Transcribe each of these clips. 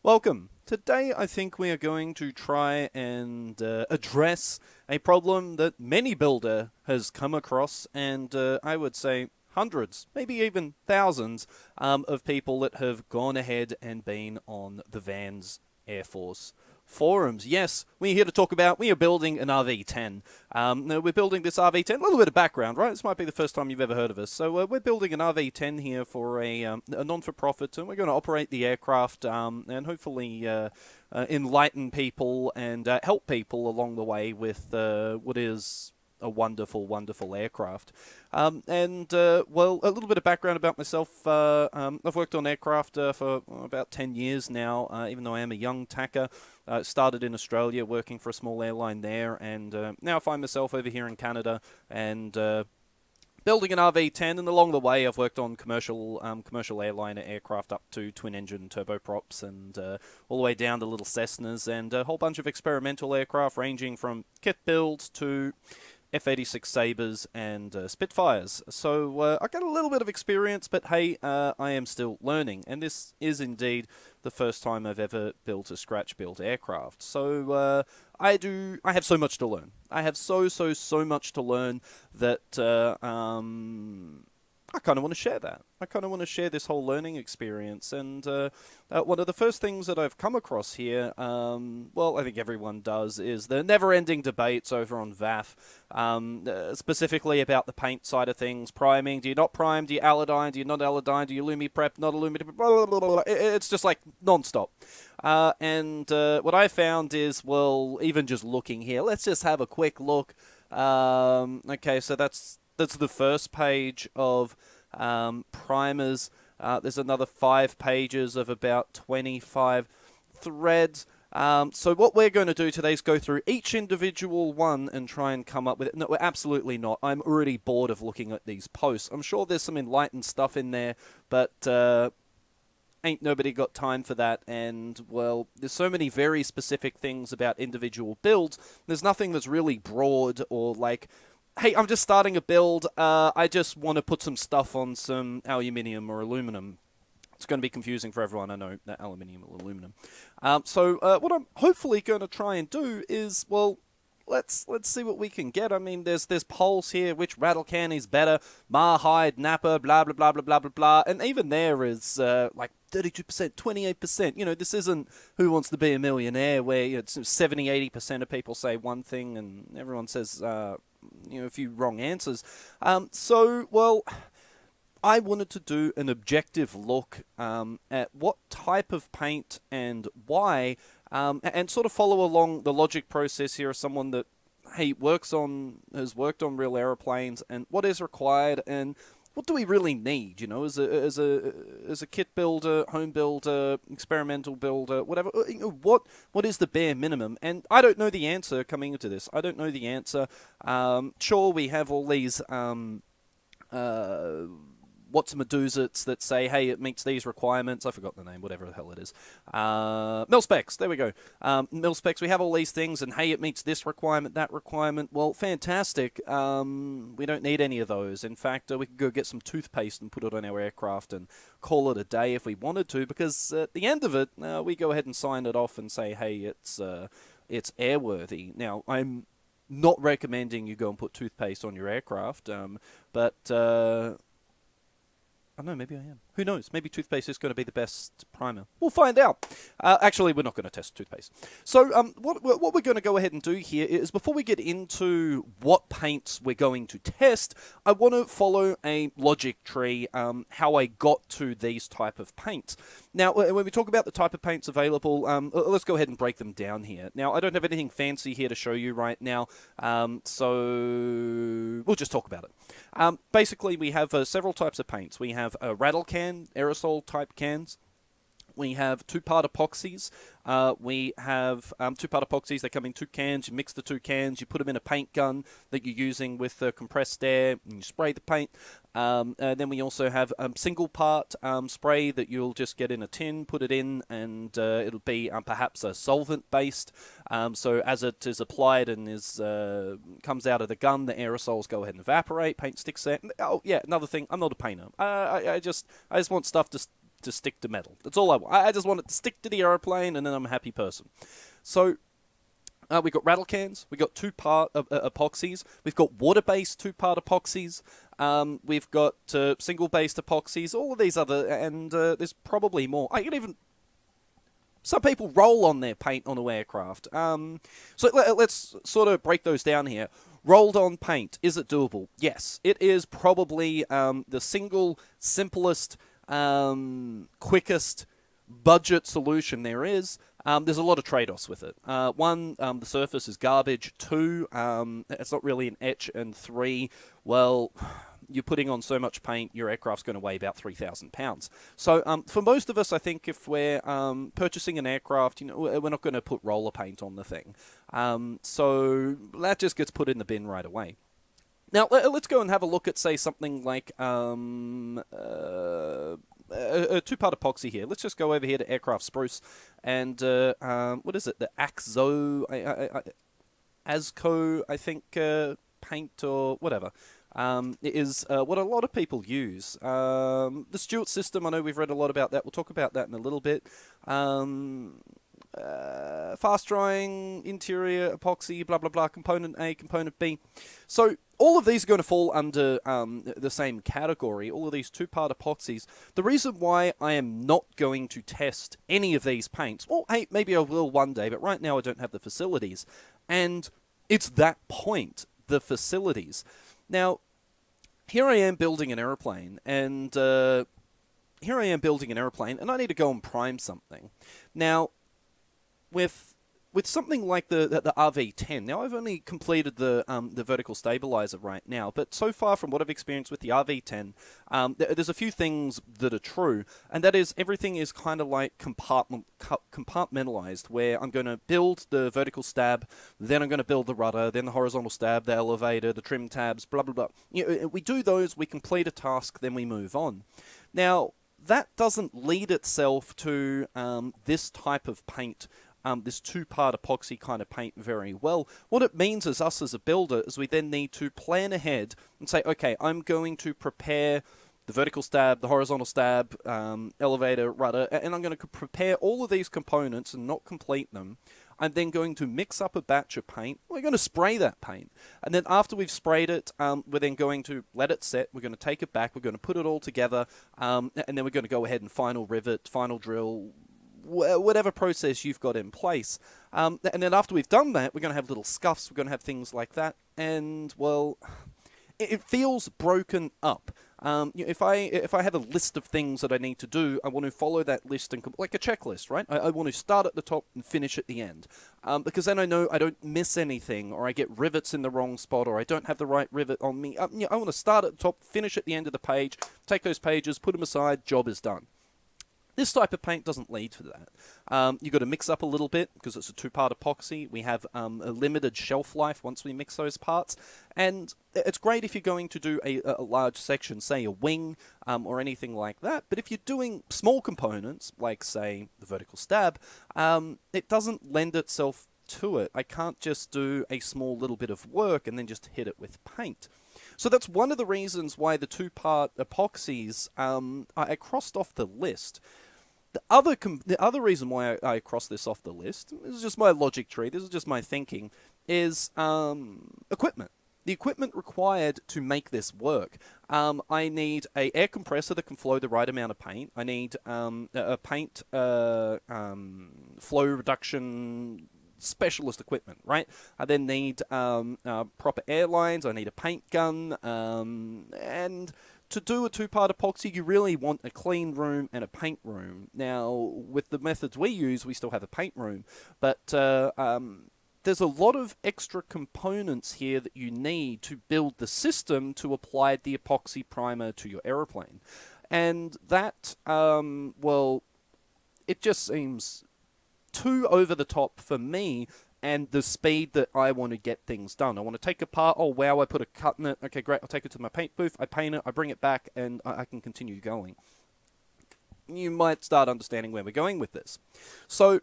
Welcome. Today I think we are going to try and address a problem that many builder has come across, and I would say hundreds, maybe even thousands, of people that have gone ahead and been on the Vans Air Force forums. Yes, we're here to talk about, we are building an RV10. No, we're building this RV10, a little bit of background, right? This might be the first time you've ever heard of us. So we're building an RV10 here for a non-for-profit, and we're going to operate the aircraft and hopefully enlighten people and help people along the way with what is a wonderful, wonderful aircraft. Well, a little bit of background about myself. I've worked on aircraft for about 10 years now, even though I am a young tacker. Started in Australia working for a small airline there, and now I find myself over here in Canada and building an RV10, and along the way I've worked on commercial airliner aircraft up to twin-engine turboprops and all the way down to little Cessnas and a whole bunch of experimental aircraft ranging from kit builds to F-86 Sabres and Spitfires. So I got a little bit of experience, but hey, I am still learning, and this is indeed the first time I've ever built a scratch-built aircraft. So I have so much to learn. I have so much to learn that I kind of want to share that. I kind of want to share this whole learning experience. And one of the first things that I've come across here, well, I think everyone does, is the never-ending debates over on VAF, specifically about the paint side of things. Priming, do you not prime? Do you alodine? Do you not alodine? Do you lumi prep? Not lumi prep? Blah, blah, blah, blah. It's just like non-stop. And what I found is, well, even just looking here, let's just have a quick look. Okay, so that's the first page of primers. There's another 5 pages of about 25 threads. So what we're going to do today is go through each individual one and try and come up with it. No, we're absolutely not. I'm already bored of looking at these posts. I'm sure there's some enlightened stuff in there, but ain't nobody got time for that. And, well, there's so many very specific things about individual builds. There's nothing that's really broad or like, hey, I'm just starting a build. I just want to put some stuff on some aluminium or aluminum. It's going to be confusing for everyone, I know, that aluminium or aluminum. So what I'm hopefully going to try and do is, well, let's see what we can get. I mean, there's polls here, which rattle can is better, Marhide, Napa, blah, blah, blah, blah, blah, blah, blah. And even there is like 32%, 28%. You know, this isn't Who Wants to Be a Millionaire, where it's 70, 80% of people say one thing and everyone says, a few wrong answers. So, well, I wanted to do an objective look at what type of paint and why, and sort of follow along the logic process here as someone that, hey, has worked on real aeroplanes, and what is required, and what do we really need, as a kit builder, home builder, experimental builder, whatever. What is the bare minimum? And I don't know the answer coming into this. I don't know the answer. Sure, we have all these what's Medusits that say, hey, it meets these requirements. I forgot the name, whatever the hell it is. Mil specs, there we go. Mil specs, we have all these things, and hey, it meets this requirement, that requirement. Well, fantastic. We don't need any of those. In fact, we could go get some toothpaste and put it on our aircraft and call it a day if we wanted to, because at the end of it, we go ahead and sign it off and say, hey, it's airworthy. Now, I'm not recommending you go and put toothpaste on your aircraft, but I don't know, maybe I am. Who knows? Maybe toothpaste is going to be the best primer. We'll find out. Actually, we're not going to test toothpaste. So what we're going to go ahead and do here is, before we get into what paints we're going to test, I want to follow a logic tree, how I got to these type of paints. Now, when we talk about the type of paints available, let's go ahead and break them down here. Now, I don't have anything fancy here to show you right now, so we'll just talk about it. Basically, we have several types of paints. We have a rattle can, aerosol type cans. We have two-part epoxies. We have two-part epoxies. They come in 2 cans. You mix the 2 cans. You put them in a paint gun that you're using with compressed air, and you spray the paint. Then we also have single-part spray that you'll just get in a tin, put it in, and it'll be perhaps a solvent-based. So as it is applied and comes out of the gun, the aerosols go ahead and evaporate. Paint sticks there. Oh yeah, another thing. I'm not a painter. I just want stuff to to stick to metal. That's all I want. I just want it to stick to the aeroplane, and then I'm a happy person. So we've got rattle cans, we've got two-part epoxies, we've got water-based two-part epoxies, we've got single-based epoxies, all of these other, and there's probably more. I can even... Some people roll on their paint on an aircraft. So let's sort of break those down here. Rolled on paint, is it doable? Yes. It is probably the single, simplest, quickest budget solution there is. There's a lot of trade-offs with it. One, the surface is garbage. Two, it's not really an etch. And three, well, you're putting on so much paint, your aircraft's going to weigh about 3,000 pounds. So for most of us, I think if we're purchasing an aircraft, we're not going to put roller paint on the thing. So that just gets put in the bin right away. Now, let's go and have a look at, say, something like a two-part epoxy here. Let's just go over here to Aircraft Spruce, and what is it? The Azco, I think, paint or whatever. It is what a lot of people use. The Stewart system, I know we've read a lot about that. We'll talk about that in a little bit. Fast drying, interior epoxy, blah, blah, blah, component A, component B. So all of these are going to fall under the same category, all of these two-part epoxies. The reason why I am not going to test any of these paints, well, hey, maybe I will one day, but right now I don't have the facilities. And it's that point, the facilities. Now, here I am building an aeroplane, and I need to go and prime something. Now, with something like the RV10, now I've only completed the vertical stabilizer right now, but so far from what I've experienced with the RV10, there's a few things that are true, and that is everything is kind of like compartmentalized, where I'm going to build the vertical stab, then I'm going to build the rudder, then the horizontal stab, the elevator, the trim tabs, blah, blah, blah. We do those, we complete a task, then we move on. Now, that doesn't lead itself to this type of paint, this two-part epoxy kind of paint very well. What it means is us as a builder is we then need to plan ahead and say, okay, I'm going to prepare the vertical stab, the horizontal stab, elevator, rudder, and I'm going to prepare all of these components and not complete them. I'm then going to mix up a batch of paint. We're going to spray that paint. And then after we've sprayed it, we're then going to let it set. We're going to take it back. We're going to put it all together. And then we're going to go ahead and final rivet, final drill, whatever process you've got in place. And then after we've done that, we're going to have little scuffs. We're going to have things like that. And, well, it feels broken up. If I have a list of things that I need to do, I want to follow that list and like a checklist, right? I want to start at the top and finish at the end, because then I know I don't miss anything, or I get rivets in the wrong spot, or I don't have the right rivet on me. I want to start at the top, finish at the end of the page, take those pages, put them aside, job is done. This type of paint doesn't lead to that. You've got to mix up a little bit because it's a two-part epoxy. We have a limited shelf life once we mix those parts. And it's great if you're going to do a large section, say a wing or anything like that. But if you're doing small components, like, say, the vertical stab, it doesn't lend itself to it. I can't just do a small little bit of work and then just hit it with paint. So that's one of the reasons why the two-part epoxies I crossed off the list. The other reason why I crossed this off the list, this is just my logic tree, this is just my thinking, is equipment. The equipment required to make this work. I need an air compressor that can flow the right amount of paint. I need a paint flow reduction specialist equipment, right? I then need proper airlines. I need a paint gun, and to do a two-part epoxy, you really want a clean room and a paint room. Now, with the methods we use, we still have a paint room, but there's a lot of extra components here that you need to build the system to apply the epoxy primer to your aeroplane. And that, well, it just seems too over the top for me and the speed that I want to get things done. I want to take apart, oh wow, I put a cut in it, okay great, I'll take it to my paint booth, I paint it, I bring it back, and I can continue going. You might start understanding where we're going with this. So,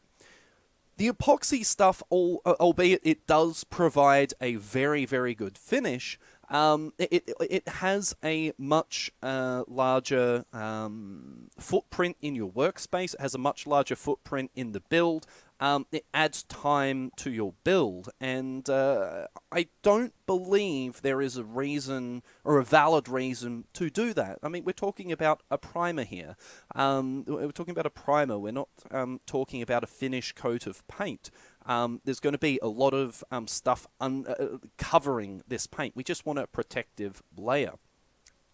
the epoxy stuff, albeit it does provide a very, very good finish, It has a much larger footprint in your workspace. It has a much larger footprint in the build. It adds time to your build, and I don't believe there is a reason or a valid reason to do that. I mean, we're talking about a primer here. We're talking about a primer. We're not talking about a finish coat of paint. There's going to be a lot of stuff covering this paint. We just want a protective layer.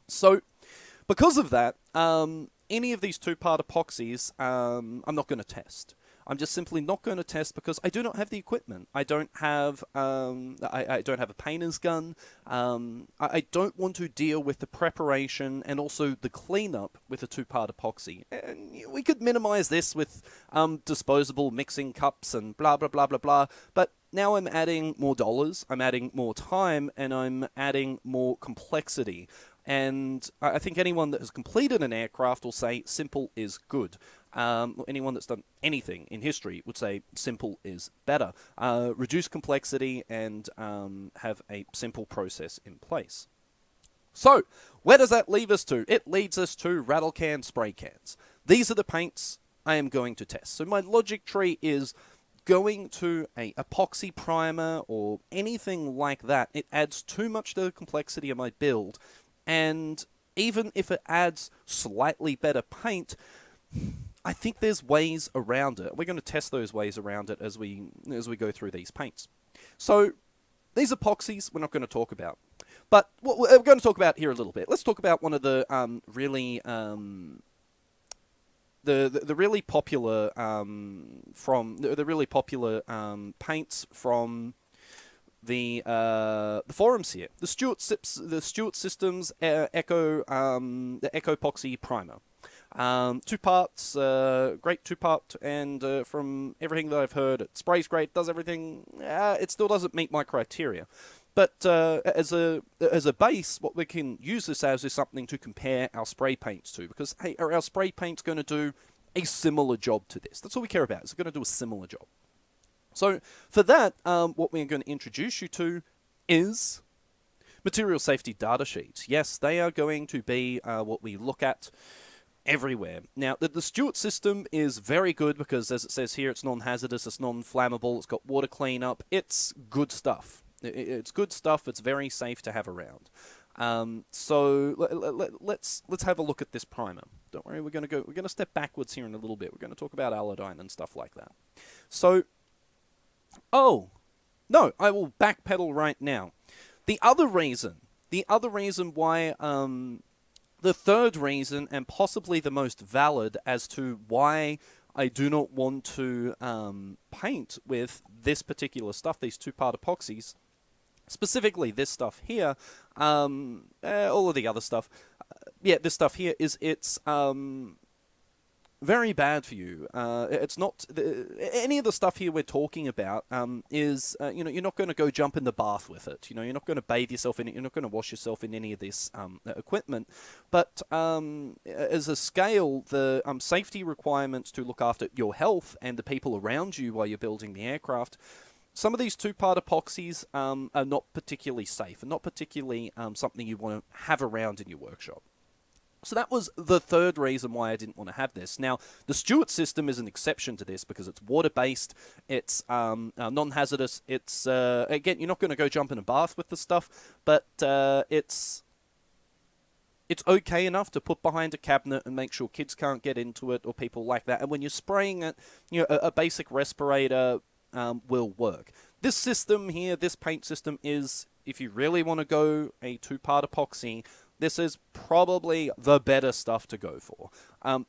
So, because of that, any of these two-part epoxies, I'm not going to test. I'm just simply not going to test because I do not have the equipment. I don't have I don't have a painter's gun. I don't want to deal with the preparation and also the cleanup with a two-part epoxy. And we could minimize this with disposable mixing cups and blah blah blah blah blah. But now I'm adding more dollars, I'm adding more time, and I'm adding more complexity. And I think anyone that has completed an aircraft will say simple is good. Anyone that's done anything in history would say simple is better. Reduce complexity and have a simple process in place. So, where does that leave us to? It leads us to rattle can spray cans. These are the paints I am going to test. So my logic tree is going to a epoxy primer or anything like that. It adds too much to the complexity of my build. And even if it adds slightly better paint, I think there's ways around it. We're going to test those ways around it as we go through these paints. So these epoxies we're not going to talk about. But what we're going to talk about here a little bit. Let's talk about one of the really really popular paints from the forums here. The Stuart Systems Echo the Echo Epoxy Primer. 2 parts, great 2-part, and from everything that I've heard, it sprays great, does everything. It still doesn't meet my criteria. But as a base, what we can use this as is something to compare our spray paints to, because hey, are our spray paints going to do a similar job to this? That's all we care about. Is it going to do a similar job? So for that, what we're going to introduce you to is material safety data sheets. Yes, they are going to be what we look at everywhere. Now, the Stuart system is very good because, as it says here, it's non-hazardous, it's non-flammable, it's got water cleanup. It's good stuff. It's good stuff. It's very safe to have around. So let's have a look at this primer. Don't worry, we're going to step backwards here in a little bit. We're going to talk about alodining and stuff like that. So, oh no, I will backpedal right now. The other reason why the third reason, and possibly the most valid as to why I do not want to paint with this particular stuff, these 2-part epoxies, specifically this stuff here, all of the other stuff, this stuff here it's very bad for you. It's not any of the stuff here we're talking about is you're not going to go jump in the bath with it. You're not going to bathe yourself in it. You're not going to wash yourself in any of this equipment. But as a scale, the safety requirements to look after your health and the people around you while you're building the aircraft. Some of these 2-part epoxies are not particularly safe and not particularly something you want to have around in your workshop. So that was the third reason why I didn't want to have this. Now, the Stuart system is an exception to this because it's water-based, it's non-hazardous, it's, again, you're not going to go jump in a bath with the stuff, but it's okay enough to put behind a cabinet and make sure kids can't get into it or people like that. And when you're spraying it, a basic respirator will work. This system here, this paint system is, if you really want to go a 2-part epoxy, this is probably the better stuff to go for.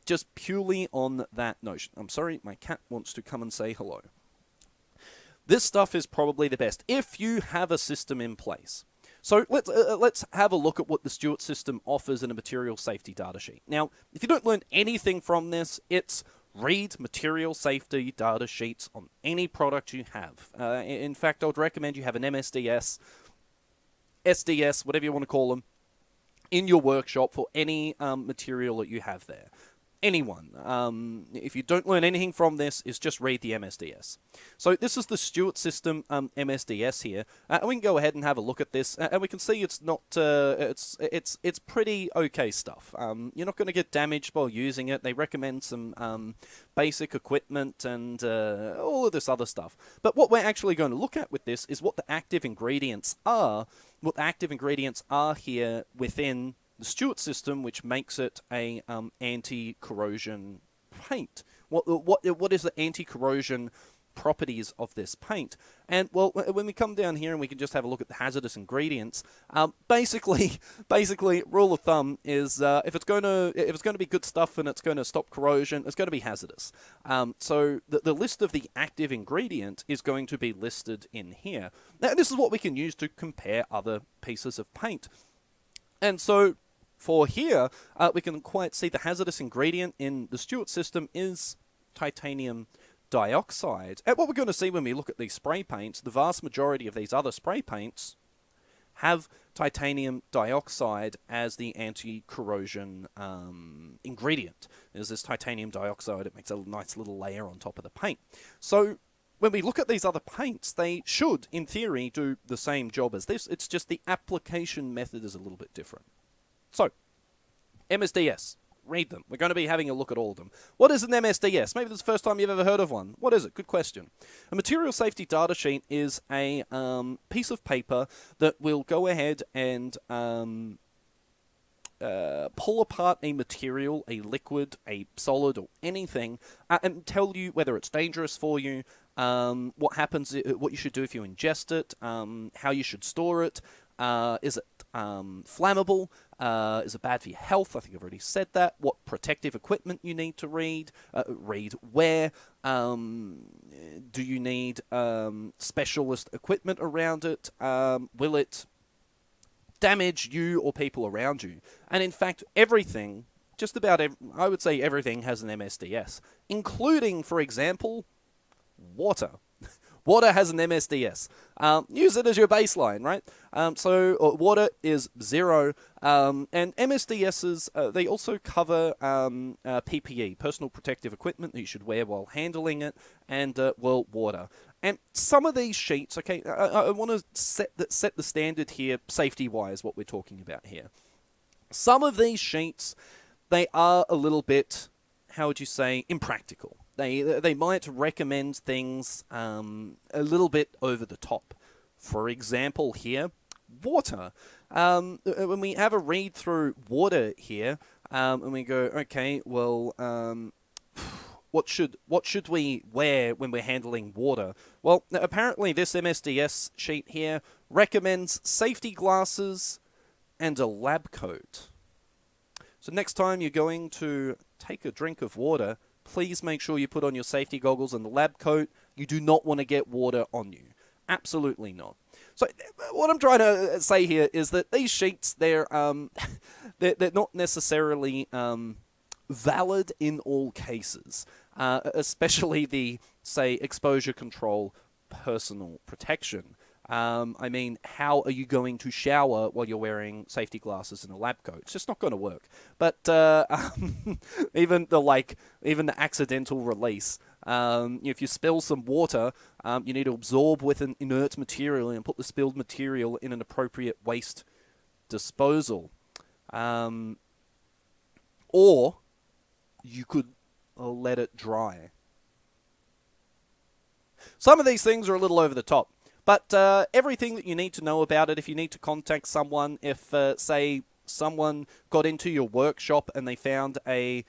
Just purely on that notion. I'm sorry, my cat wants to come and say hello. This stuff is probably the best if you have a system in place. So let's have a look at what the Stuart system offers in a material safety data sheet. Now, if you don't learn anything from this, it's read material safety data sheets on any product you have. In fact, I would recommend you have an MSDS, SDS, whatever you want to call them, in your workshop for any material that you have there. anyone, if you don't learn anything from this, is just read the MSDS. So this is the Stewart System MSDS here, and we can go ahead and have a look at this, and we can see it's not, it's pretty okay stuff. You're not going to get damaged while using it. They recommend some basic equipment and all of this other stuff. But what we're actually going to look at with this is what the active ingredients are. What the active ingredients are here within the Stewart System, which makes it a anti-corrosion paint. What is the anti-corrosion properties of this paint? And well, when we come down here and we can just have a look at the hazardous ingredients, basically, rule of thumb is if it's going to be good stuff and it's going to stop corrosion, it's going to be hazardous. So the list of the active ingredient is going to be listed in here. Now, this is what we can use to compare other pieces of paint. And so for here, we can quite see the hazardous ingredient in the Stewart System is titanium dioxide. And what we're going to see when we look at these spray paints, the vast majority of these other spray paints have titanium dioxide as the anti-corrosion ingredient. There's this titanium dioxide, it makes a nice little layer on top of the paint. So when we look at these other paints, they should, in theory, do the same job as this. It's just the application method is a little bit different. So, MSDS. Read them. We're going to be having a look at all of them. What is an MSDS? Maybe this is the first time you've ever heard of one. What is it? Good question. A material safety data sheet is a piece of paper that will go ahead and pull apart a material, a liquid, a solid, or anything, and tell you whether it's dangerous for you, what happens, what you should do if you ingest it, how you should store it, is it flammable, is it bad for your health? I think I've already said that. What protective equipment you need to read where, do you need specialist equipment around it, will it damage you or people around you? And in fact, everything, just about, I would say everything has an MSDS, including, for example, water. Water has an MSDS. Use it as your baseline, right? So water is 0, and MSDSs, they also cover PPE, personal protective equipment that you should wear while handling it, and well, water. And some of these sheets, okay, I want to set the standard here, safety-wise, what we're talking about here. Some of these sheets, they are a little bit, how would you say, impractical. They might recommend things a little bit over the top. For example here, water. When we have a read through water here, and we go, okay, well, what should we wear when we're handling water? Well, apparently this MSDS sheet here recommends safety glasses and a lab coat. So next time you're going to take a drink of water, please make sure you put on your safety goggles and the lab coat. You do not want to get water on you. Absolutely not. So what I'm trying to say here is that these sheets, they're not necessarily valid in all cases, especially the, say, exposure control, personal protection. I mean, how are you going to shower while you're wearing safety glasses and a lab coat? It's just not going to work. But even the accidental release, if you spill some water, you need to absorb with an inert material and put the spilled material in an appropriate waste disposal. Or you could let it dry. Some of these things are a little over the top. But everything that you need to know about it, if you need to contact someone, if, say, someone got into your workshop and they found a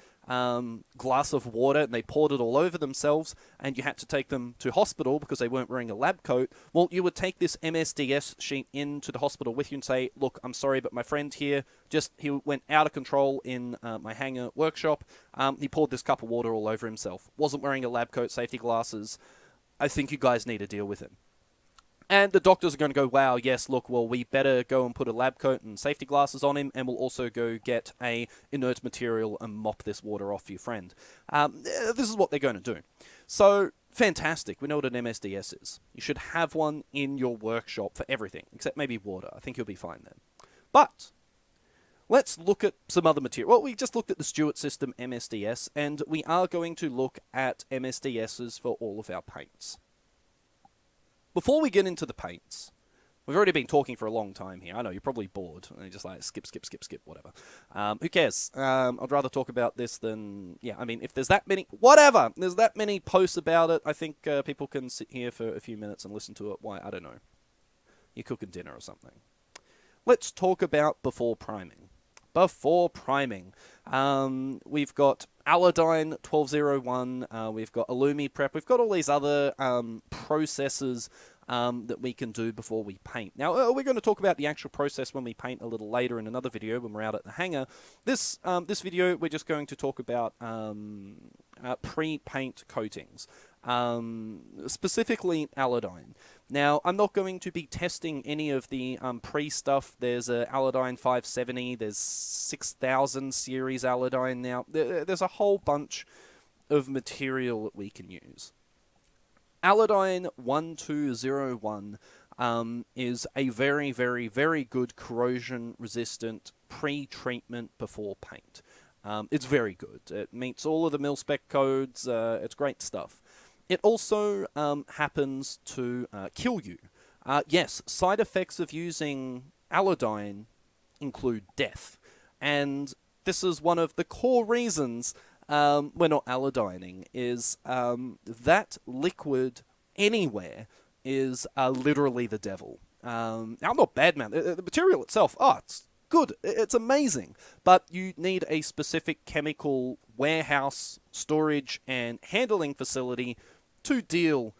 glass of water and they poured it all over themselves and you had to take them to hospital because they weren't wearing a lab coat, well, you would take this MSDS sheet into the hospital with you and say, look, I'm sorry, but my friend here, he went out of control in my hangar workshop. He poured this cup of water all over himself. Wasn't wearing a lab coat, safety glasses. I think you guys need to deal with him. And the doctors are going to go, wow, yes, look, well, we better go and put a lab coat and safety glasses on him, and we'll also go get a inert material and mop this water off your friend. This is what they're going to do. So, fantastic. We know what an MSDS is. You should have one in your workshop for everything, except maybe water. I think you'll be fine then. But let's look at some other material. Well, we just looked at the Stewart system MSDS, and we are going to look at MSDSs for all of our paints. Before we get into the paints, we've already been talking for a long time here. I know, you're probably bored. And you're just like, skip, whatever. Who cares? I'd rather talk about this than... Yeah, I mean, if there's that many... Whatever! There's that many posts about it, I think people can sit here for a few minutes and listen to it. Why? I don't know. You're cooking dinner or something. Let's talk about before priming. Before priming, we've got alodine 1201, we've got Illumi Prep, we've got all these other processes that we can do before we paint. Now, we're going to talk about the actual process when we paint a little later in another video when we're out at the hangar. This video, we're just going to talk about pre-paint coatings, specifically alodine. Now, I'm not going to be testing any of the pre-stuff. There's a alodine 570, there's 6000 series alodine now. There's a whole bunch of material that we can use. Alodine 1201 is a very, very, very good corrosion-resistant pre-treatment before paint. It's very good. It meets all of the mil-spec codes. It's great stuff. It also happens to kill you. Yes, side effects of using alodine include death. And this is one of the core reasons we're not alodining, is that liquid anywhere is literally the devil. Now, I'm not bad, man. The material itself, it's good. It's amazing. But you need a specific chemical warehouse, storage, and handling facility to deal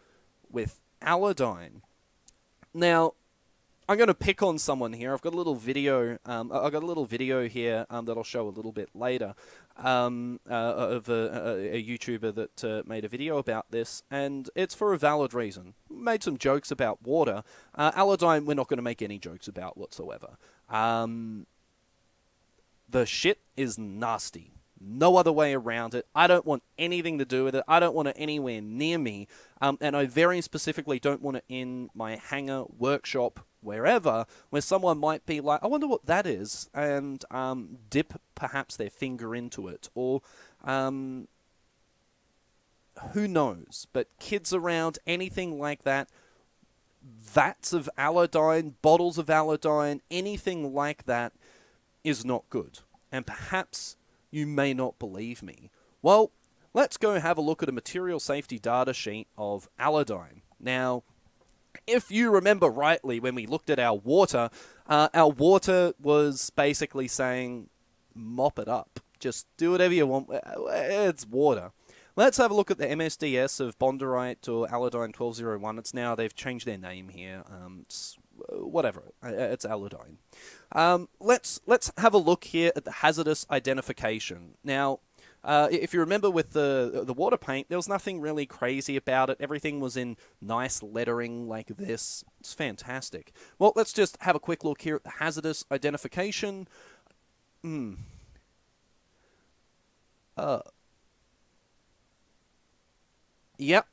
with alodine. Now, I'm going to pick on someone here. I've got a little video. Here that I'll show a little bit later of a YouTuber that made a video about this, and it's for a valid reason. Made some jokes about water. Alodine, we're not going to make any jokes about whatsoever. The shit is nasty. No other way around it. I don't want anything to do with it. I don't want it anywhere near me. And I very specifically don't want it in my hangar, workshop, wherever, where someone might be like, I wonder what that is, and dip perhaps their finger into it. Or, who knows? But kids around, anything like that, vats of alodine, bottles of alodine, anything like that is not good. And perhaps you may not believe me. Well, let's go have a look at a material safety data sheet of alodine. Now, if you remember rightly, when we looked at our water was basically saying, mop it up. Just do whatever you want. It's water. Let's have a look at the MSDS of Bonderite or alodine 1201. It's now, they've changed their name here. It's whatever. It's alodine. Let's have a look here at the hazardous identification. Now, if you remember with the water paint, there was nothing really crazy about it. Everything was in nice lettering like this. It's fantastic. Well, let's just have a quick look here at the hazardous identification. Yep.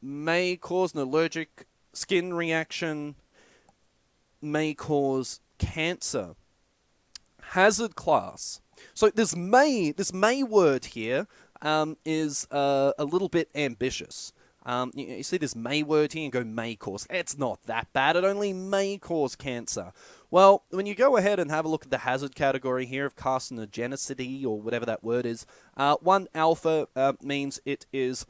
May cause an allergic skin reaction. May cause cancer. Hazard class. So this may word here is a little bit ambitious. You see this may word here and go may cause. It's not that bad. It only may cause cancer. Well, when you go ahead and have a look at the hazard category here of carcinogenicity, or whatever that word is, 1 alpha means it is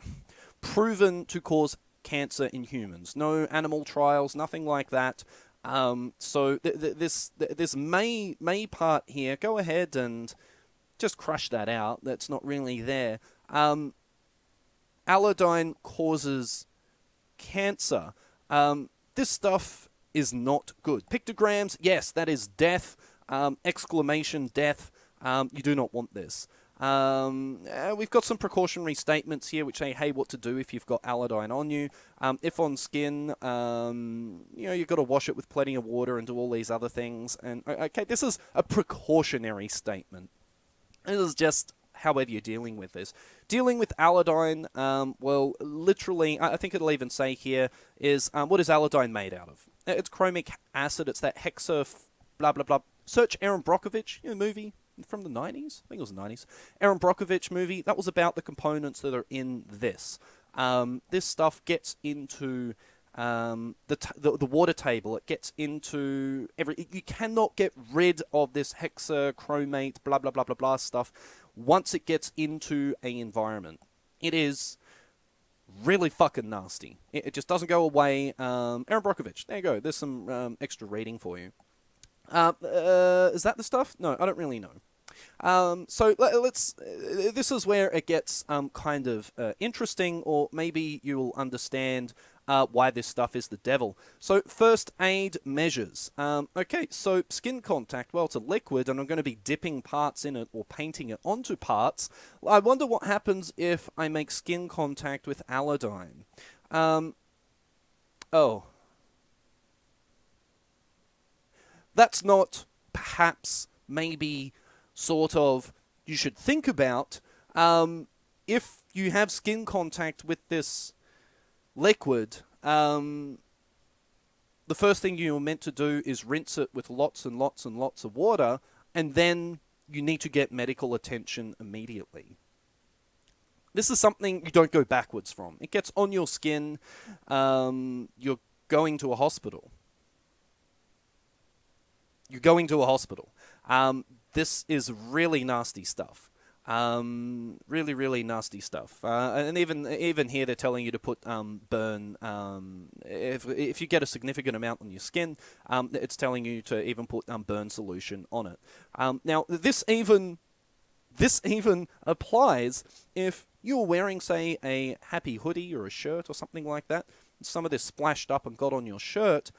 proven to cause cancer in humans. No animal trials, nothing like that. So this may part here, go ahead and just crush that out. That's not really there. Alodine causes cancer. This stuff is not good. Pictograms, yes, that is death. Exclamation death. You do not want this. We've got some precautionary statements here which say, hey, what to do if you've got alodine on you. If on skin, you've got to wash it with plenty of water and do all these other things. And okay, this is a precautionary statement. This is just however you're dealing with this. Dealing with alodine, well, literally, I think it'll even say here, is what is alodine made out of? It's chromic acid. It's that hexa blah, blah, blah Search Aaron Brockovich, movie from the 90s. I think it was the 90s. Aaron Brockovich movie. That was about the components that are in this. This stuff gets into the water table. It gets into you cannot get rid of this hexachromate, blah, blah, blah, blah, blah stuff once it gets into an environment. It is really fucking nasty. It just doesn't go away. Aaron Brockovich. There you go. There's some extra rating for you. Is that the stuff? No, I don't really know. So let's. This is where it gets kind of interesting, or maybe you'll understand why this stuff is the devil. So first aid measures. Okay, so skin contact. Well, it's a liquid, and I'm going to be dipping parts in it or painting it onto parts. I wonder what happens if I make skin contact with alodine. Oh. That's not perhaps maybe sort of you should think about. If you have skin contact with this liquid, the first thing you're meant to do is rinse it with lots and lots and lots of water, and then you need to get medical attention immediately. This is something you don't go backwards from. It gets on your skin, you're going to a hospital. You're going to a hospital. This is really nasty stuff. Really, really nasty stuff. And even here, they're telling you to put burn. If you get a significant amount on your skin, it's telling you to even put burn solution on it. Now, this even applies if you're wearing, say, a happy hoodie or a shirt or something like that. Some of this splashed up and got on your shirt.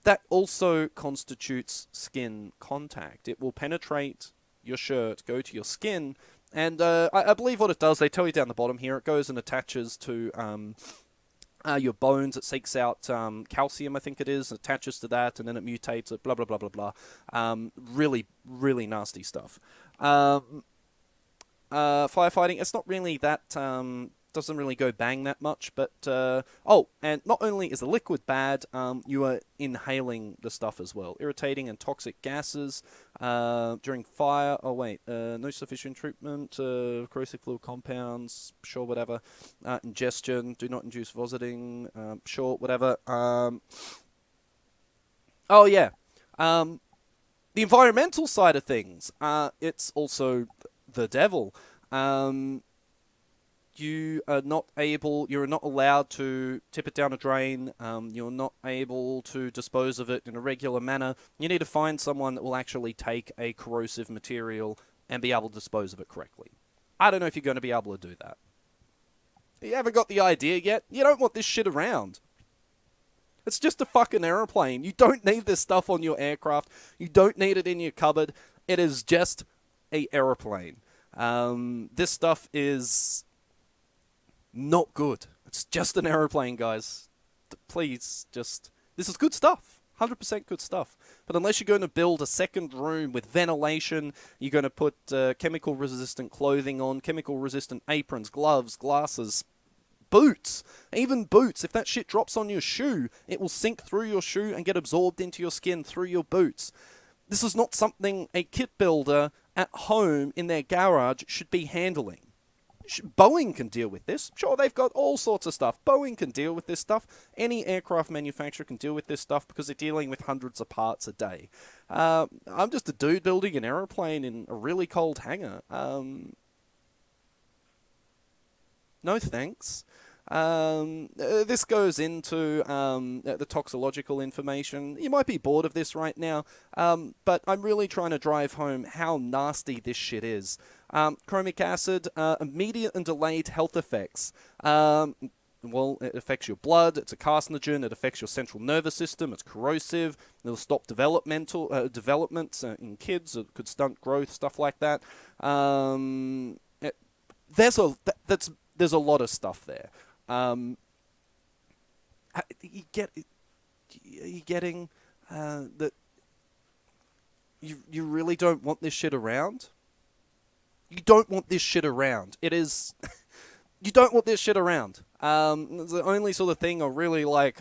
That also constitutes skin contact. It will penetrate your shirt, go to your skin, and I believe what it does, they tell you down the bottom here, it goes and attaches to your bones. It seeks out calcium, I think it is, attaches to that, and then it mutates it, blah, blah, blah, blah, blah. Really, really nasty stuff. Firefighting, it's not really that... doesn't really go bang that much, but and not only is the liquid bad, you are inhaling the stuff as well. Irritating and toxic gases during fire. Oh wait, no sufficient treatment, corrosive fluid compounds, sure, whatever. Ingestion, do not induce vomiting, sure, whatever. Oh yeah, the environmental side of things, it's also the devil. You are not allowed to tip it down a drain. You're not able to dispose of it in a regular manner. You need to find someone that will actually take a corrosive material and be able to dispose of it correctly. I don't know if you're going to be able to do that. You haven't got the idea yet? You don't want this shit around. It's just a fucking aeroplane. You don't need this stuff on your aircraft. You don't need it in your cupboard. It is just a aeroplane. This stuff is... not good. It's just an aeroplane, guys. Please, this is good stuff. 100% good stuff. But unless you're going to build a second room with ventilation, you're going to put chemical-resistant clothing on, chemical-resistant aprons, gloves, glasses, boots. Even boots. If that shit drops on your shoe, it will sink through your shoe and get absorbed into your skin through your boots. This is not something a kit builder at home in their garage should be handling. Boeing can deal with this. Sure, they've got all sorts of stuff. Boeing can deal with this stuff. Any aircraft manufacturer can deal with this stuff because they're dealing with hundreds of parts a day. I'm just a dude building an aeroplane in a really cold hangar. No thanks. This goes into the toxicological information. You might be bored of this right now, but I'm really trying to drive home how nasty this shit is. Chromic acid, immediate and delayed health effects. Well, it affects your blood, it's a carcinogen, it affects your central nervous system, it's corrosive, it'll stop development in kids, it could stunt growth, stuff like that. There's a lot of stuff there. You getting that you really don't want this shit around? You don't want this shit around. It is... you don't want this shit around. It's the only sort of thing I really like...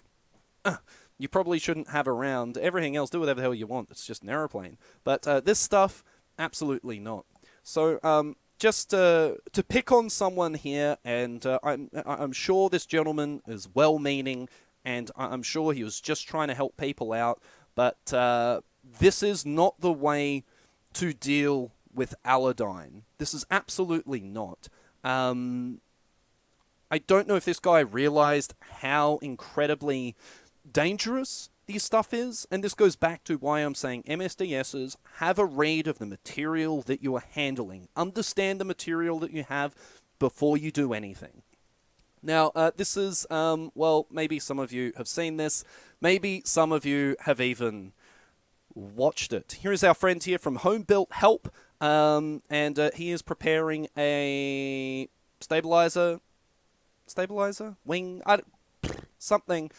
you probably shouldn't have around. Everything else, do whatever the hell you want. It's just an aeroplane. But this stuff, absolutely not. So just to pick on someone here, and I'm sure this gentleman is well-meaning, and I'm sure he was just trying to help people out, but this is not the way to deal with alodine. This is absolutely not. I don't know if this guy realized how incredibly dangerous this stuff is, and this goes back to why I'm saying MSDSs have a read of the material that you are handling. Understand the material that you have before you do anything. Now, this is, well, maybe some of you have seen this. Maybe some of you have even watched it. Here is our friend here from Home Built Help, and he is preparing a stabilizer, wing, something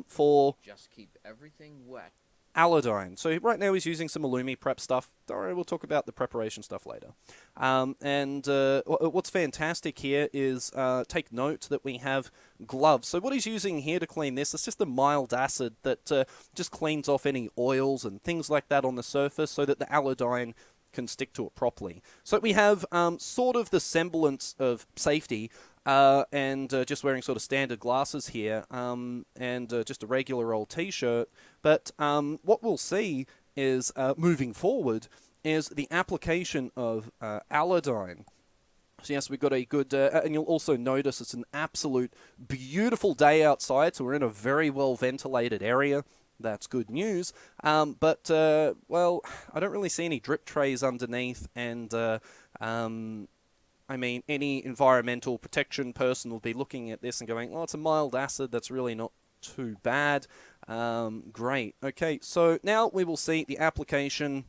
for just keep everything wet. Alodine. So right now he's using some Illumi prep stuff. Don't worry, we'll talk about the preparation stuff later. And what's fantastic here is take note that we have gloves. So what he's using here to clean this is just a mild acid that just cleans off any oils and things like that on the surface so that the alodine can stick to it properly. So we have sort of the semblance of safety, and just wearing sort of standard glasses here, and just a regular old t-shirt. But what we'll see is, moving forward, is the application of alodine. So yes, we've got a good, and you'll also notice it's an absolute beautiful day outside, so we're in a very well ventilated area. That's good news. But, well, I don't really see any drip trays underneath, and I mean, any environmental protection person will be looking at this and going, oh, it's a mild acid, that's really not too bad. Great. Okay, so now we will see the application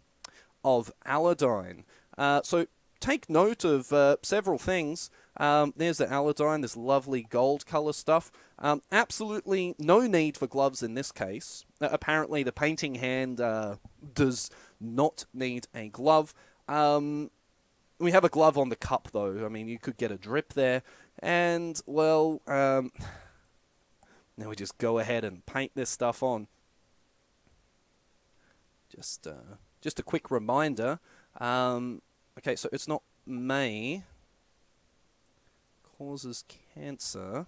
of alodine. So take note of several things. There's the alodine, this lovely gold color stuff. Absolutely no need for gloves in this case. Apparently the painting hand does not need a glove. We have a glove on the cup, though. I mean, you could get a drip there. And, well, now we just go ahead and paint this stuff on. Just a quick reminder. Okay, so it's not may. Causes cancer.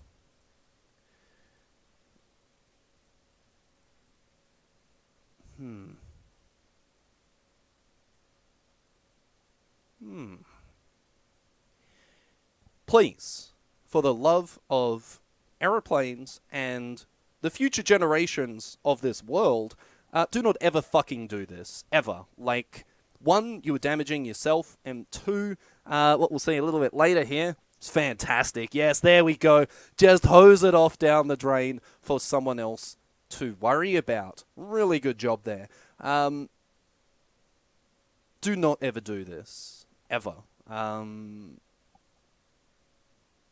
Please, for the love of aeroplanes and the future generations of this world, do not ever fucking do this. Ever. Like, one, you are damaging yourself, and two, what we'll see a little bit later here, it's fantastic. Yes, there we go. Just hose it off down the drain for someone else to worry about. Really good job there. Do not ever do this. Ever.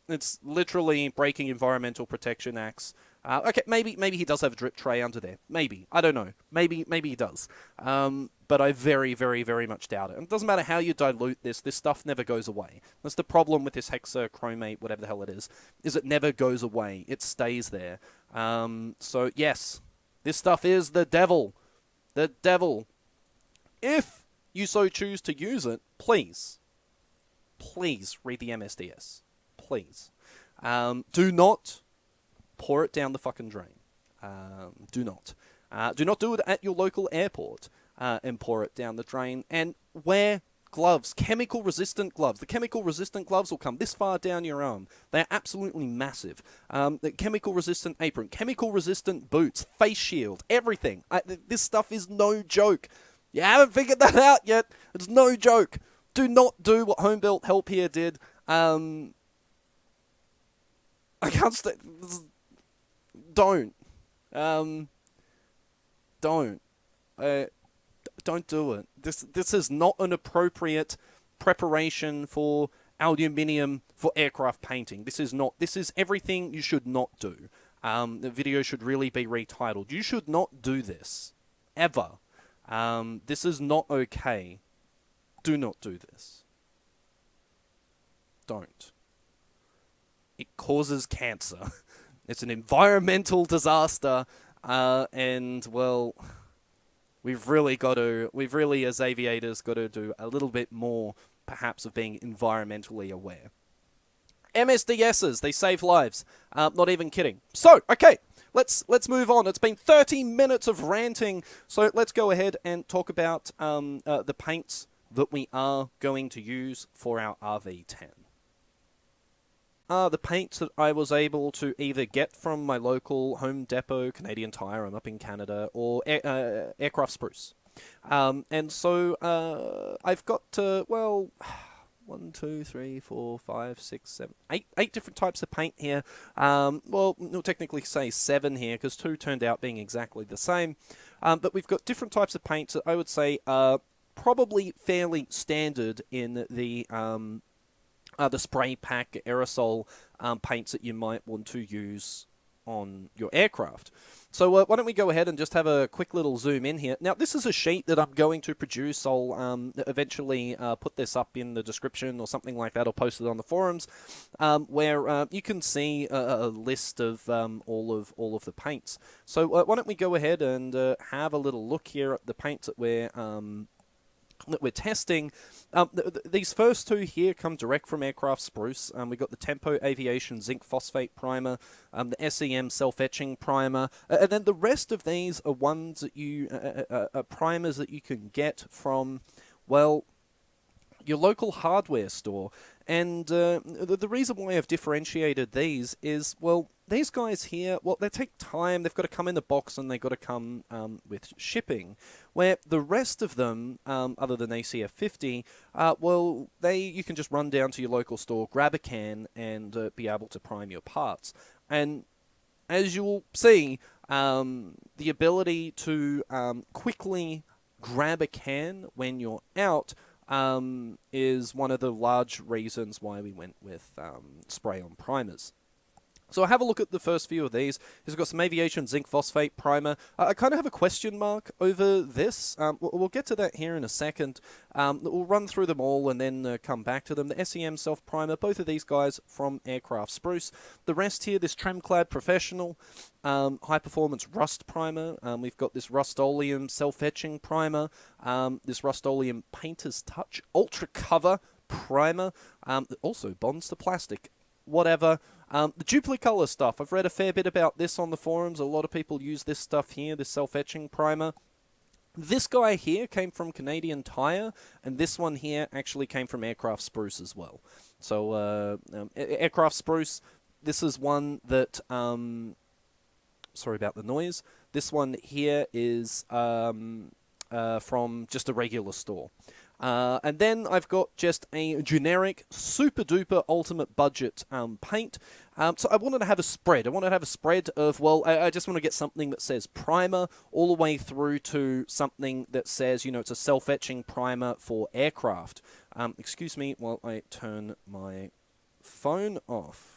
It's literally breaking Environmental Protection Acts. Okay, maybe he does have a drip tray under there. Maybe. I don't know. Maybe he does. But I very, very, very much doubt it. And it doesn't matter how you dilute this stuff never goes away. That's the problem with this hexachromate, whatever the hell it is it never goes away. It stays there. So, yes, this stuff is the devil. The devil. If you so choose to use it, please read the MSDS. Please. Do not pour it down the fucking drain. Do not. Do not do it at your local airport and pour it down the drain. And wear gloves, chemical-resistant gloves. The chemical-resistant gloves will come this far down your arm. They're absolutely massive. The chemical-resistant apron, chemical-resistant boots, face shield, everything. This stuff is no joke. You haven't figured that out yet. It's no joke. Do not do what Home Built Help here did. I can't stay. Don't. Don't. Don't do it. This is not an appropriate preparation for aluminium for aircraft painting. This is not. This is everything you should not do. The video should really be retitled. You should not do this. Ever. This is not okay. Do not do this. Don't. It causes cancer. It's an environmental disaster. And well, we've really as aviators got to do a little bit more, perhaps, of being environmentally aware. MSDSs, they save lives. Not even kidding. So, okay, let's move on. It's been 30 minutes of ranting, so let's go ahead and talk about the paints that we are going to use for our RV10. The paints that I was able to either get from my local Home Depot, Canadian Tire, I'm up in Canada, or Aircraft Spruce. And so I've got, well, 1, 2, 3, 4, 5, 6, 7, 8 different types of paint here. Well, we'll technically say 7 here because 2 turned out being exactly the same. But we've got different types of paints that I would say are probably fairly standard in the spray pack aerosol paints that you might want to use on your aircraft. So why don't we go ahead and just have a quick little zoom in here. Now, this is a sheet that I'm going to produce. I'll eventually put this up in the description or something like that, or post it on the forums, where you can see a list of all of the paints. So why don't we go ahead and have a little look here at the paints that we're testing. These first 2 here come direct from Aircraft Spruce. We've got the Tempo Aviation Zinc Phosphate Primer, the SEM Self-Etching Primer, and then the rest of these are ones that are primers that you can get from, well, your local hardware store. And the reason why I've differentiated these is, well, these guys here, well, they take time. They've got to come in a box and they've got to come with shipping. Where the rest of them, other than ACF 50, well, you can just run down to your local store, grab a can, and be able to prime your parts. And as you'll see, the ability to quickly grab a can when you're out is one of the large reasons why we went with spray-on primers. So have a look at the first few of these. He's got some Aviation Zinc Phosphate Primer. I kind of have a question mark over this. We'll get to that here in a second. We'll run through them all and then come back to them. The SEM Self Primer, both of these guys from Aircraft Spruce. The rest here, this Tremclad Professional High Performance Rust Primer. We've got this Rust-Oleum Self-Etching Primer. This Rust-Oleum Painter's Touch Ultra Cover Primer. That also bonds to plastic. Whatever. The Duplicolor stuff, I've read a fair bit about this on the forums. A lot of people use this stuff here, this self-etching primer. This guy here came from Canadian Tire, and this one here actually came from Aircraft Spruce as well. So, Aircraft Spruce, this is one that, sorry about the noise. This one here is from just a regular store. And then I've got just a generic, super-duper ultimate budget paint. So I wanted to have a spread. I wanted to have a spread of, well, I just want to get something that says primer all the way through to something that says, you know, it's a self-etching primer for aircraft. Excuse me while I turn my phone off.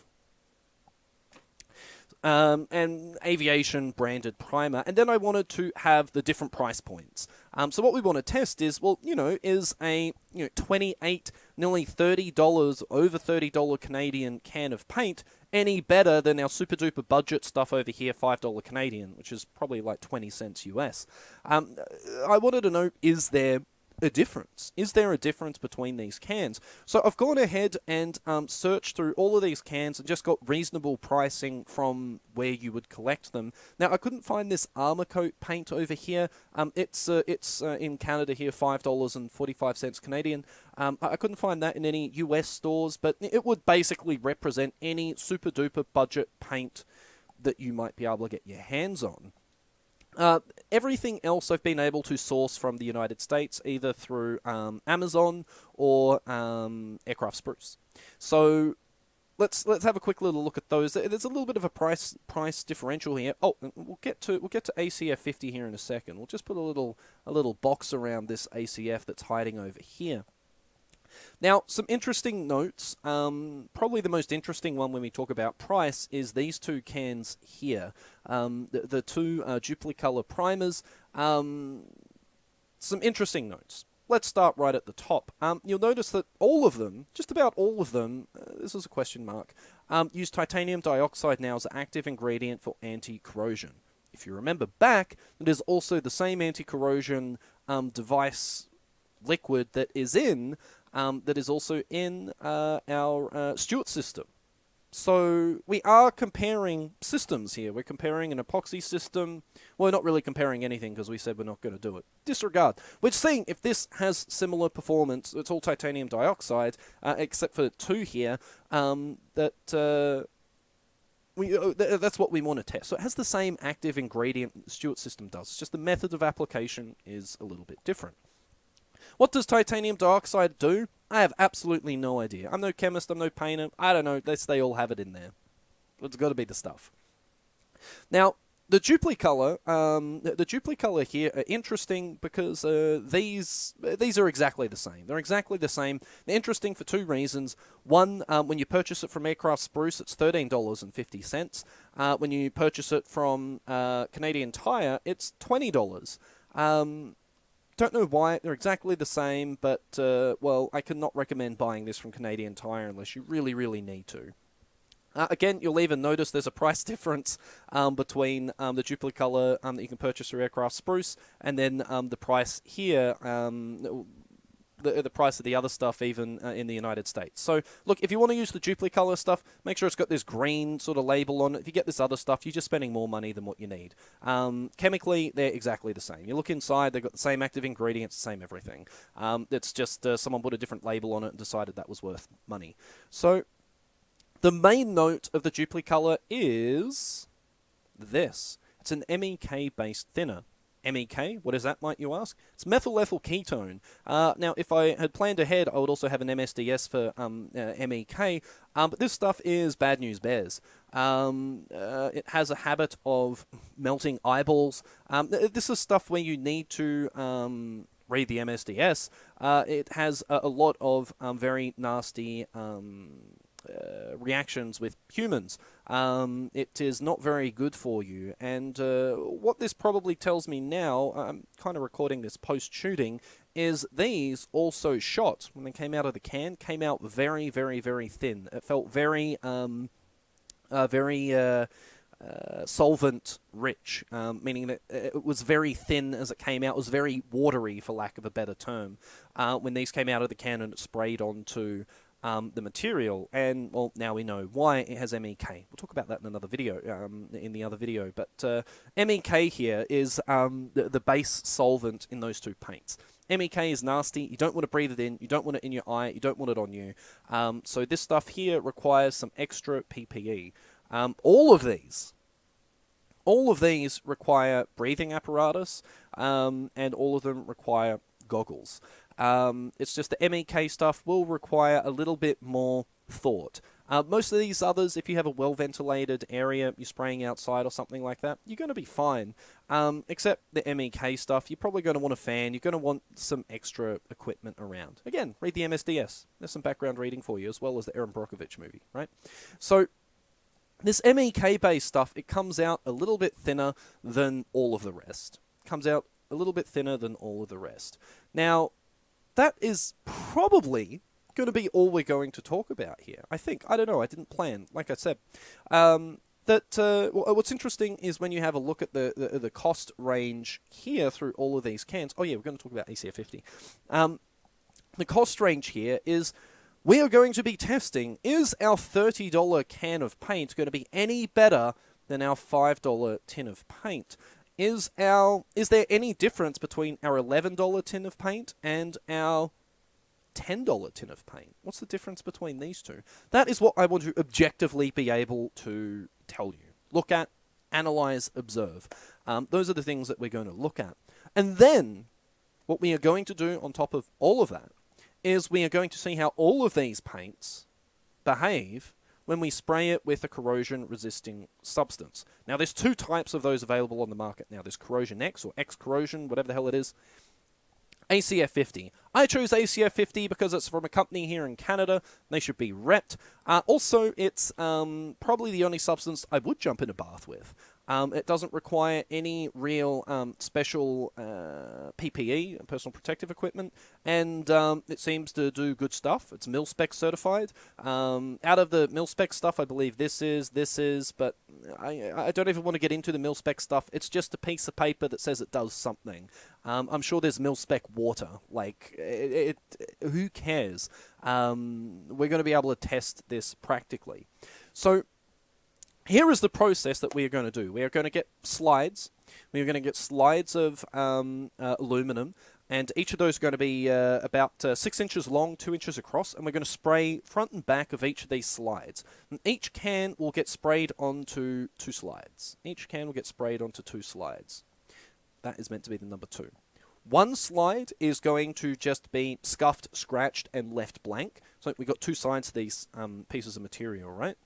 And aviation branded primer, and then I wanted to have the different price points. So what we want to test is, well, you know, is a $28, nearly $30, over $30 Canadian can of paint any better than our super duper budget stuff over here, $5 Canadian, which is probably like 20 cents US. I wanted to know, is there a difference? Is there a difference between these cans? So I've gone ahead and searched through all of these cans and just got reasonable pricing from where you would collect them. Now, I couldn't find this Armor Coat paint over here. It's in Canada here, $5.45 Canadian. I couldn't find that in any US stores, but it would basically represent any super duper budget paint that you might be able to get your hands on. Everything else I've been able to source from the United States, either through Amazon or Aircraft Spruce. So let's have a quick little look at those. There's a little bit of a price differential here. Oh, we'll get to ACF 50 here in a second. We'll just put a little box around this ACF that's hiding over here. Now, some interesting notes. Probably the most interesting one when we talk about price is these two cans here. The two Duplicolor primers. Some interesting notes. Let's start right at the top. You'll notice that all of them, just about all of them, this is a question mark, use titanium dioxide now as an active ingredient for anti-corrosion. if you remember back, it is also the same anti-corrosion device liquid that is also in our Stewart system. So we are comparing systems here. We're comparing an epoxy system. Well, we're not really comparing anything because we said we're not going to do it. Disregard. We're seeing if this has similar performance. It's all titanium dioxide, except for 2 here. That's what we want to test. So it has the same active ingredient the Stewart system does. It's just the method of application is a little bit different. What does titanium dioxide do? I have absolutely no idea. I'm no chemist, I'm no painter. I don't know. They all have it in there. It's got to be the stuff. Now, the Duplicolor, here are interesting because these are exactly the same. They're exactly the same. They're interesting for 2 reasons. One, when you purchase it from Aircraft Spruce, it's $13.50. When you purchase it from Canadian Tire, it's $20. Don't know why, they're exactly the same, but, well, I cannot recommend buying this from Canadian Tire unless you really, really need to. Again, you'll even notice there's a price difference between the Duplicolor that you can purchase through Aircraft Spruce, and then the price here, the price of the other stuff even in the United States. So, look, if you want to use the Duplicolor stuff, make sure it's got this green sort of label on it. If you get this other stuff, you're just spending more money than what you need. Chemically, they're exactly the same. You look inside, they've got the same active ingredients, the same everything. It's just someone put a different label on it and decided that was worth money. So, the main note of the Duplicolor is this. It's an MEK-based thinner. MEK, what is that, might you ask? It's methyl ethyl ketone. Now, if I had planned ahead, I would also have an MSDS for MEK, but this stuff is bad news bears. It has a habit of melting eyeballs. This is stuff where you need to read the MSDS. It has a lot of very nasty reactions with humans. It is not very good for you, and what this probably tells me now, I'm kind of recording this post-shooting, is these also shot, when they came out of the can, came out very, very, very thin. It felt very, solvent rich, meaning that it was very thin as it came out. It was very watery, for lack of a better term, when these came out of the can and it sprayed onto the material. And, well, now we know why it has MEK. We'll talk about that in another video, in the other video. But MEK here is the base solvent in those 2 paints. MEK is nasty. You don't want to breathe it in. You don't want it in your eye. You don't want it on you. So this stuff here requires some extra PPE. All of these require breathing apparatus, and all of them require goggles. It's just the MEK stuff will require a little bit more thought. Most of these others, if you have a well-ventilated area, you're spraying outside or something like that, you're going to be fine. Except the MEK stuff, you're probably going to want a fan, you're going to want some extra equipment around. Again, read the MSDS. There's some background reading for you, as well as the Erin Brockovich movie, right? So, this MEK-based stuff, it comes out a little bit thinner than all of the rest. Comes out a little bit thinner than all of the rest. Now, that is probably going to be all we're going to talk about here. I think. I don't know. I didn't plan. Like I said. What's interesting is when you have a look at the cost range here through all of these cans. Oh, yeah, we're going to talk about ACF 50. The cost range here is we are going to be testing, is our $30 can of paint going to be any better than our $5 tin of paint? Is there any difference between our $11 tin of paint and our $10 tin of paint? What's the difference between these two? That is what I want to objectively be able to tell you. Look at, analyze, observe. Those are the things that we're going to look at. And then, what we are going to do on top of all of that is we are going to see how all of these paints behave when we spray it with a corrosion-resisting substance. Now, there's 2 types of those available on the market now. There's Corrosion X, or X-Corrosion, whatever the hell it is. ACF 50. I chose ACF 50 because it's from a company here in Canada. They should be repped. Also, it's probably the only substance I would jump in a bath with. It doesn't require any real special PPE, personal protective equipment, and it seems to do good stuff. It's mil-spec certified. Out of the mil-spec stuff, I believe this is, but I don't even want to get into the mil-spec stuff. It's just a piece of paper that says it does something. I'm sure there's mil-spec water. Like, who cares? We're going to be able to test this practically. So, here is the process that we are going to do. We are going to get slides. We are going to get slides of aluminum, and each of those are going to be about 6 inches long, 2 inches across, and we're going to spray front and back of each of these slides. And each can will get sprayed onto 2 slides. Each can will get sprayed onto 2 slides. That is meant to be the number 2. One slide is going to just be scuffed, scratched, and left blank. So we've got 2 sides to these pieces of material, right?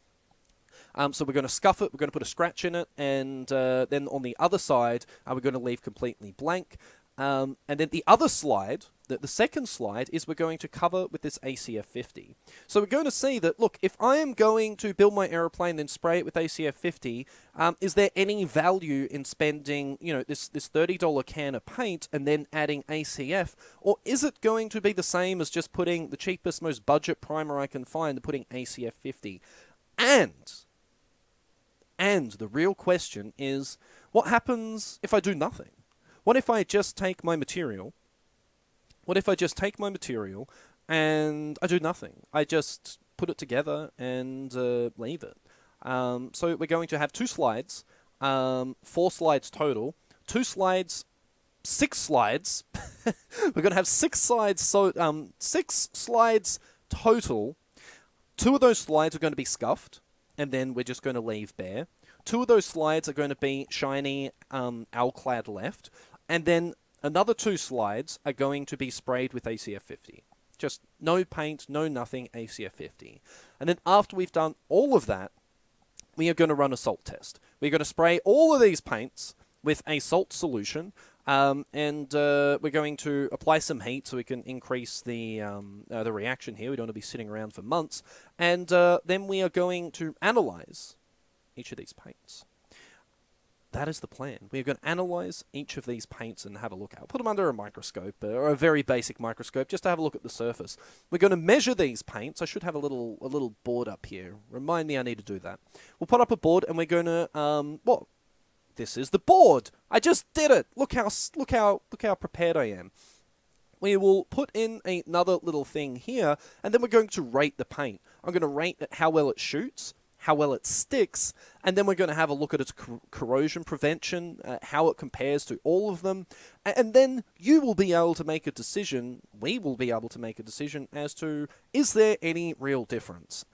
So we're going to scuff it, we're going to put a scratch in it, and then on the other side, we're going to leave completely blank. And then the other slide, the second slide, is we're going to cover with this ACF 50. So we're going to see that, look, if I am going to build my aeroplane and spray it with ACF 50, is there any value in spending, this $30 can of paint and then adding ACF? Or is it going to be the same as just putting the cheapest, most budget primer I can find and putting ACF 50? And the real question is, what happens if I do nothing? What if I just take my material? What if I just take my material and I do nothing? I just put it together and leave it. So we're going to have 2 slides, 4 slides total, 2 slides, 6 slides. We're going to have 6 slides, so 6 slides total. 2 of those slides are going to be scuffed, and then we're just going to leave bare. 2 of those slides are going to be shiny alclad left, and then another 2 slides are going to be sprayed with ACF 50. Just no paint, no nothing, ACF 50. And then after we've done all of that, we are going to run a salt test. We're going to spray all of these paints with a salt solution, and we're going to apply some heat so we can increase the reaction here. We don't want to be sitting around for months. And then we are going to analyze each of these paints. That is the plan. We are going to analyze each of these paints and have a look at. I'll put them under a microscope, or a very basic microscope, just to have a look at the surface. We're going to measure these paints. I should have a little board up here. Remind me I need to do that. We'll put up a board, and we're going to this is the board. I just did it. Look how prepared I am. We will put in another little thing here, and then we're going to rate the paint. I'm going to rate how well it shoots, how well it sticks, and then we're going to have a look at its corrosion prevention, how it compares to all of them, and then you will be able to make a decision, we will be able to make a decision as to, is there any real difference?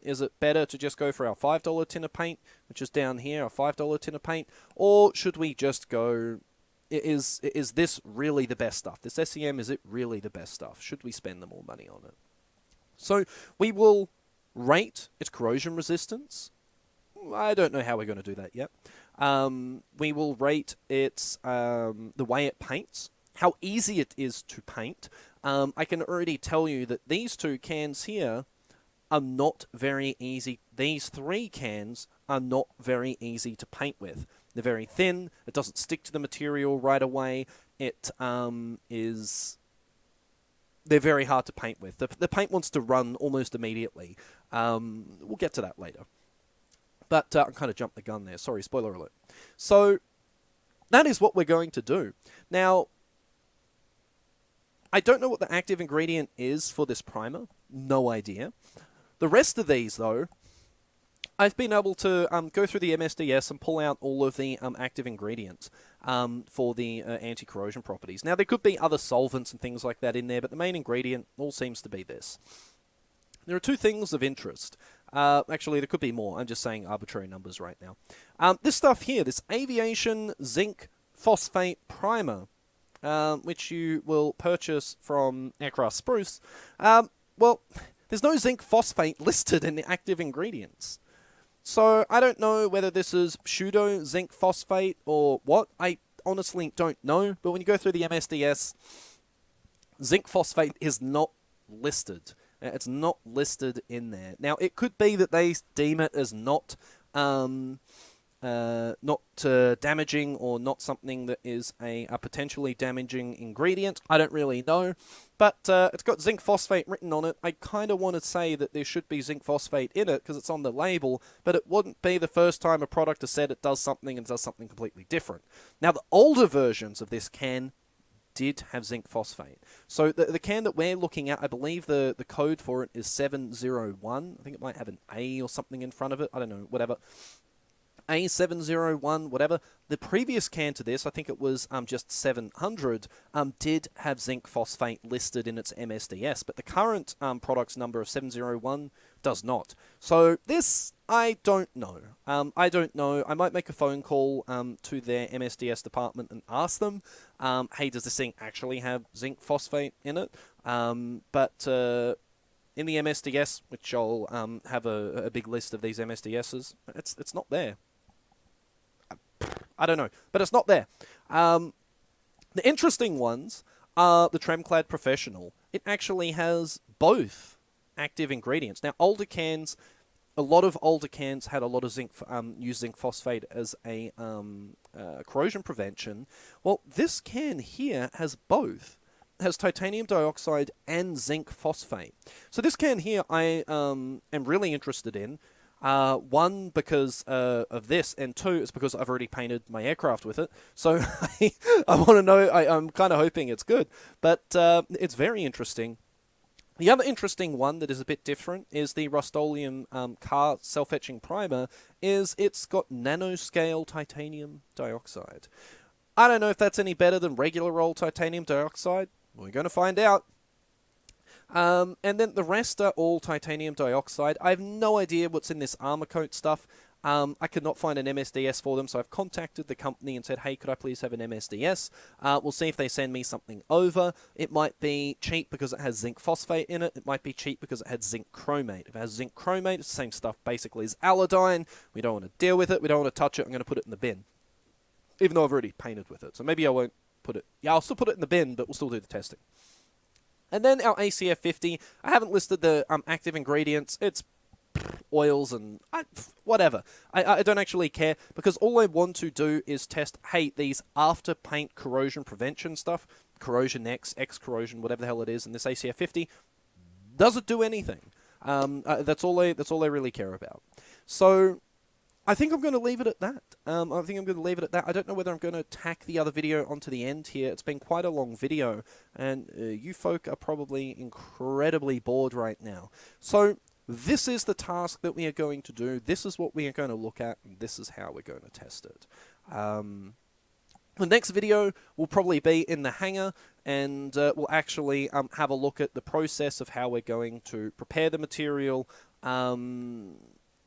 Is it better to just go for our $5 tin of paint, which is down here, our $5 tin of paint, or should we just go, is this really the best stuff? This SEM, is it really the best stuff? Should we spend the more money on it? So we will rate its corrosion resistance. I don't know how we're going to do that yet. We will rate its the way it paints, how easy it is to paint. I can already tell you that these 2 cans here are not very easy. These 3 cans are not very easy to paint with. They're very thin. It doesn't stick to the material right away. They're very hard to paint with. The paint wants to run almost immediately. We'll get to that later. But I kind of jumped the gun there. Sorry, spoiler alert. So that is what we're going to do. Now, I don't know what the active ingredient is for this primer. No idea. The rest of these, though, I've been able to go through the MSDS and pull out all of the active ingredients for the anti-corrosion properties. Now, there could be other solvents and things like that in there, but the main ingredient all seems to be this. There are 2 things of interest. Actually, there could be more. I'm just saying arbitrary numbers right now. This stuff here, this aviation zinc phosphate primer, which you will purchase from Aircraft Spruce, well, there's no zinc phosphate listed in the active ingredients. So I don't know whether this is pseudo zinc phosphate or what. I honestly don't know. But when you go through the MSDS, zinc phosphate is not listed. It's not listed in there. Now, it could be that they deem it as not damaging or not something that is a potentially damaging ingredient. I don't really know, but it's got zinc phosphate written on it. I kind of want to say that there should be zinc phosphate in it because it's on the label, but it wouldn't be the first time a product has said it does something and does something completely different. Now, the older versions of this can did have zinc phosphate. So the can that we're looking at, I believe the code for it is 701. I think it might have an A or something in front of it. I don't know, whatever. A701, whatever. The previous can to this, I think it was just 700, did have zinc phosphate listed in its MSDS, but the current product's number of 701 does not. So this, I don't know. I don't know. I might make a phone call to their MSDS department and ask them, hey, does this thing actually have zinc phosphate in it? But in the MSDS, which I'll have a big list of these MSDSs, it's not there. I don't know, but it's not there. The interesting ones are the Tremclad Professional. It actually has both active ingredients. Now, older cans, a lot of older cans had a lot of zinc, use zinc phosphate as a corrosion prevention. Well, this can here has both. It has titanium dioxide and zinc phosphate. So this can here I am really interested in. One, because of this, and two, it's because I've already painted my aircraft with it. So I want to know, I'm kind of hoping it's good. But it's very interesting. The other interesting one that is a bit different is the Rust-Oleum car self-etching primer, is it's got nanoscale titanium dioxide. I don't know if that's any better than regular old titanium dioxide. We're going to find out. And then the rest are all titanium dioxide. I have no idea what's in this armor coat stuff. I could not find an MSDS for them, so I've contacted the company and said, hey, could I please have an MSDS? We'll see if they send me something over. It might be cheap because it has zinc phosphate in it. It might be cheap because it has zinc chromate. If it has zinc chromate, it's the same stuff basically as alodining. We don't want to deal with it. We don't want to touch it. I'm going to put it in the bin, even though I've already painted with it. So maybe I won't put it. Yeah, I'll still put it in the bin, but we'll still do the testing. And then our ACF 50, I haven't listed the active ingredients. It's oils and whatever. I don't actually care, because all I want to do is test, hey, these after paint corrosion prevention stuff, Corrosion X, Corrosion, whatever the hell it is, in this ACF 50, does it do anything? That's all I really care about. So I think I'm going to leave it at that. I don't know whether I'm going to tack the other video onto the end here. It's been quite a long video, and you folk are probably incredibly bored right now. So this is the task that we are going to do. This is what we are going to look at, and this is how we're going to test it. The next video will probably be in the hangar, and we'll actually have a look at the process of how we're going to prepare the material.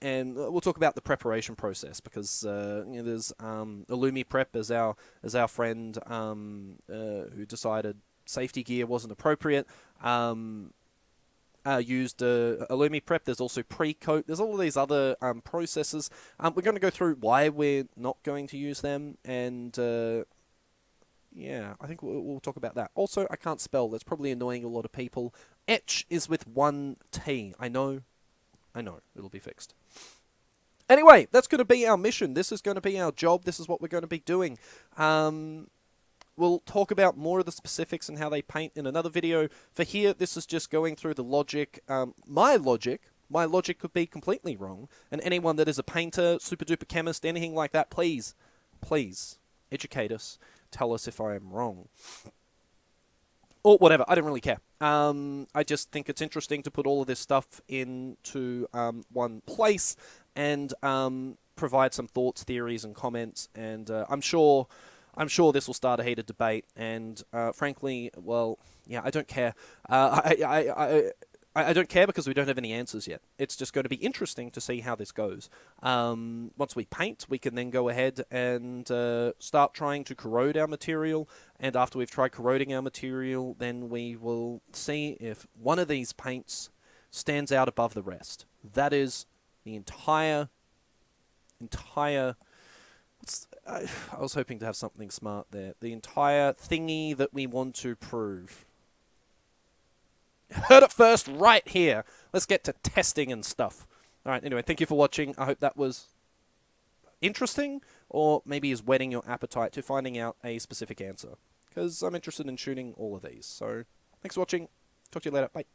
And we'll talk about the preparation process, because there's Illumi Prep as our friend who decided safety gear wasn't appropriate. Used Illumi Prep. There's also pre-coat. There's all of these other processes. We're going to go through why we're not going to use them, and yeah, I think we'll talk about that. Also, I can't spell. That's probably annoying a lot of people. Etch is with one T. I know. It'll be fixed. Anyway, that's going to be our mission. This is going to be our job. This is what we're going to be doing. We'll talk about more of the specifics and how they paint in another video. For here, this is just going through the logic. My logic could be completely wrong. And anyone that is a painter, super duper chemist, anything like that, please, educate us. Tell us if I am wrong. Or whatever, I don't really care. I just think it's interesting to put all of this stuff into one place and provide some thoughts, theories, and comments. And I'm sure this will start a heated debate. And frankly, well, yeah, I don't care. I don't care because we don't have any answers yet. It's just going to be interesting to see how this goes. Once we paint, we can then go ahead and start trying to corrode our material. And after we've tried corroding our material, then we will see if one of these paints stands out above the rest. That is the entire... I was hoping to have something smart there. The entire thingy that we want to prove. Heard it first right here. Let's get to testing and stuff. Alright, anyway, thank you for watching. I hope that was interesting, or maybe is whetting your appetite to finding out a specific answer. Because I'm interested in shooting all of these. So, thanks for watching. Talk to you later. Bye.